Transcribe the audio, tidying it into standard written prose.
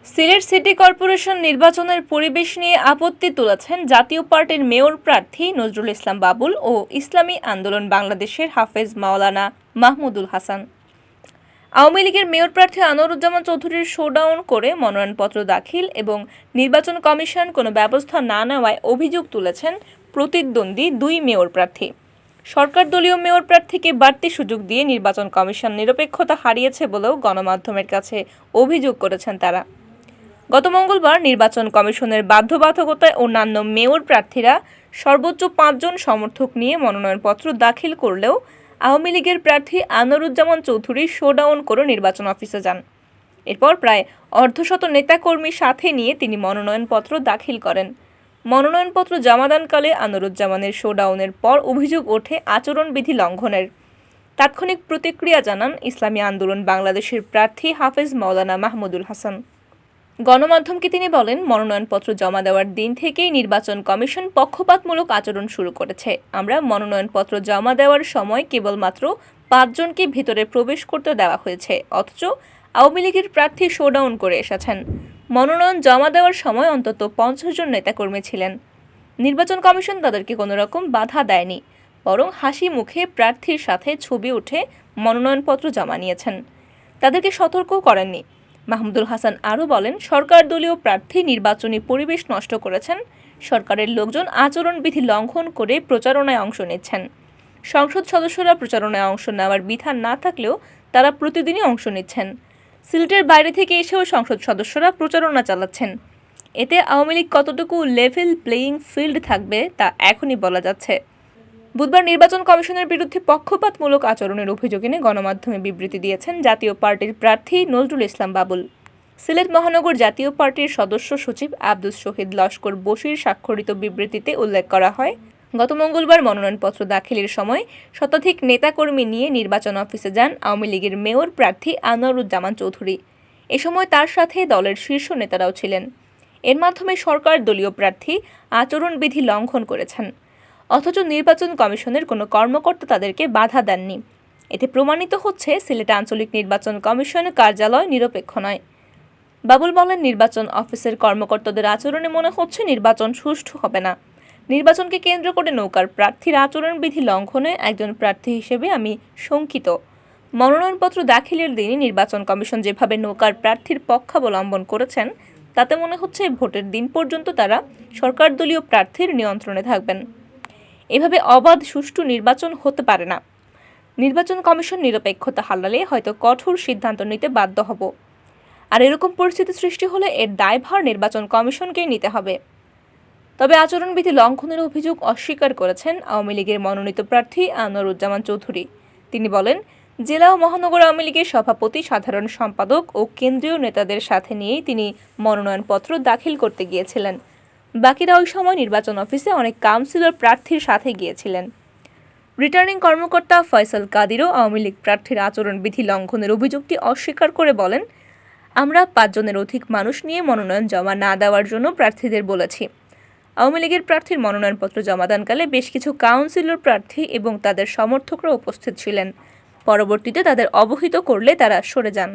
Sylhet city corporation নির্বাচনের পরিবেশ নিয়ে আপত্তি তুলেছেন জাতীয় পার্টির মেয়র প্রার্থী নজরুল ইসলাম বাবুল ও ইসলামী আন্দোলন বাংলাদেশের হাফেজ মাওলানা মাহমুদুল হাসান। আওয়ামী লীগের মেয়র প্রার্থী আনোয়ারুজ্জামান চৌধুরীর শোডাউন করে মনোনয়নপত্র দাখিল এবং নির্বাচন কমিশন কোনো ব্যবস্থা না নেওয়ায় অভিযোগ তুলেছেন প্রতিদ্বন্দ্বী দুই মেয়র প্রার্থী। সরকার দলীয় মেয়র প্রার্থীকে বাড়তি সুযোগ দিয়ে নির্বাচন কমিশন নিরপেক্ষতা হারিয়েছে বলেও গণমাধ্যমের কাছে অভিযোগ করেছেন তারা। গত মঙ্গলবার নির্বাচন কমিশনের বাধ্যবাধকতায় অন্যান্য মেয়র প্রার্থীরা সর্বোচ্চ ৫ জন সমর্থক নিয়ে মনোনয়নপত্র দাখিল করলেও আওয়ামী লীগের প্রার্থী আনোয়ারুজ্জামান চৌধুরী শোডাউন করে নির্বাচন অফিসে যান। এরপর প্রায় অর্ধশত নেতাকর্মী সাথে নিয়ে তিনি মনোনয়নপত্র দাখিল করেন। মনোনয়নপত্র জমাদানকালে আনোয়ারুজ্জামানের শোডাউনের পর অভিযোগ ওঠে আচরণবিধি লঙ্ঘনের। তাৎক্ষণিক প্রতিক্রিয়া জানান ইসলামী আন্দোলন বাংলাদেশের প্রার্থী হাফেজ মাওলানা মাহমুদুল হাসান। গণমাধ্যমকে তিনি বলেন, মনোনয়নপত্র জমা দেওয়ার দিন থেকেই নির্বাচন কমিশন পক্ষপাতমূলক আচরণ শুরু করেছে। আমরা মনোনয়নপত্র জমা দেওয়ার সময় কেবলমাত্র ৫ জনকে ভিতরে প্রবেশ করতে দেওয়া হয়েছে, অথচ আওয়ামী লীগের প্রার্থী শোডাউন করে এসেছেন। মনোনয়ন জমা দেওয়ার সময় অন্তত ৫০ জন নেতাকর্মী ছিলেন। নির্বাচন কমিশন তাদেরকে কোনো রকম বাধা দেয়নি, বরং হাসি মুখে প্রার্থীর সাথে ছবি উঠে মনোনয়নপত্র জমা নিয়েছেন, তাদেরকে সতর্কও করেননি। মাহমুদুল হাসান আরও বলেন, সরকার দলীয় প্রার্থী নির্বাচনী পরিবেশ নষ্ট করেছেন। সরকারের লোকজন আচরণবিধি লঙ্ঘন করে প্রচারণায় অংশ নিচ্ছেন। সংসদ সদস্যরা প্রচারণায় অংশ নেওয়ার বিধান না থাকলেও তারা প্রতিদিনই অংশ নিচ্ছেন। সিলেটের বাইরে থেকে এসেও সংসদ সদস্যরা প্রচারণা চালাচ্ছেন। এতে আওয়ামী লীগ কতটুকু লেভেল প্লেয়িং ফিল্ড থাকবে তা এখনই বলা যাচ্ছে। বুধবার নির্বাচন কমিশনের বিরুদ্ধে পক্ষপাতমূলক আচরণের অভিযোগ এনে গণমাধ্যমে বিবৃতি দিয়েছেন জাতীয় পার্টির প্রার্থী নজরুল ইসলাম বাবুল। সিলেট মহানগর জাতীয় পার্টির সদস্য সচিব আব্দুস শহীদ লস্কর বশির স্বাক্ষরিত বিবৃতিতে উল্লেখ করা হয়, গত মঙ্গলবার মনোনয়নপত্র দাখিলের সময় শতাধিক নেতাকর্মী নিয়ে নির্বাচন অফিসে যান আওয়ামী লীগের মেয়র প্রার্থী আনোয়ারুজ্জামান চৌধুরী। এ সময় তার সাথে দলের শীর্ষ নেতারাও ছিলেন। এর মাধ্যমে সরকার দলীয় প্রার্থী আচরণবিধি লঙ্ঘন করেছেন, অথচ নির্বাচন কমিশনের কোনো কর্মকর্তা তাদেরকে বাধা দেননি। এতে প্রমাণিত হচ্ছে সিলেট আঞ্চলিক নির্বাচন কমিশনের কার্যালয় নিরপেক্ষ নয়। বাবুল বলেন, নির্বাচন অফিসের কর্মকর্তাদের আচরণে মনে হচ্ছে নির্বাচন সুষ্ঠু হবে না। নির্বাচনকে কেন্দ্র করে নৌকার প্রার্থীর আচরণবিধি লঙ্ঘনে একজন প্রার্থী হিসেবে আমি শঙ্কিত। মনোনয়নপত্র দাখিলের দিনই নির্বাচন কমিশন যেভাবে নৌকার প্রার্থীর পক্ষাবলম্বন করেছেন, তাতে মনে হচ্ছে ভোটের দিন পর্যন্ত তারা সরকার দলীয় প্রার্থীর নিয়ন্ত্রণে থাকবেন। এভাবে অবাধ সুষ্ঠু নির্বাচন হতে পারে না। নির্বাচন কমিশন নিরপেক্ষতা হারালে হয়তো কঠোর সিদ্ধান্ত নিতে বাধ্য হব। আর এরকম পরিস্থিতি সৃষ্টি হলে এর দায়ভার নির্বাচন কমিশনকেই নিতে হবে। তবে আচরণবিধি লঙ্ঘনের অভিযোগ অস্বীকার করেছেন আওয়ামী লীগের মনোনীত প্রার্থী আনোয়ারুজ্জামান চৌধুরী। তিনি বলেন, জেলা ও মহানগর আওয়ামী লীগের সভাপতি, সাধারণ সম্পাদক ও কেন্দ্রীয় নেতাদের সাথে নিয়েই তিনি মনোনয়নপত্র দাখিল করতে গিয়েছিলেন। বাকিরা ওই সময় নির্বাচন অফিসে অনেক কাউন্সিলর প্রার্থীর সাথে গিয়েছিলেন। রিটার্নিং কর্মকর্তা ফয়সাল কাদিরও আওয়ামী লীগ প্রার্থীর আচরণবিধি লঙ্ঘনের অভিযোগটি অস্বীকার করে বলেন, আমরা ৫ জনের অধিক মানুষ নিয়ে মনোনয়ন জমা না দেওয়ার জন্য প্রার্থীদের বলেছি। আওয়ামী লীগের প্রার্থীর মনোনয়নপত্র জমাদানকালে বেশ কিছু কাউন্সিলর প্রার্থী এবং তাদের সমর্থকরা উপস্থিত ছিলেন। পরবর্তীতে তাদের অবহিত করলে তারা সরে যান।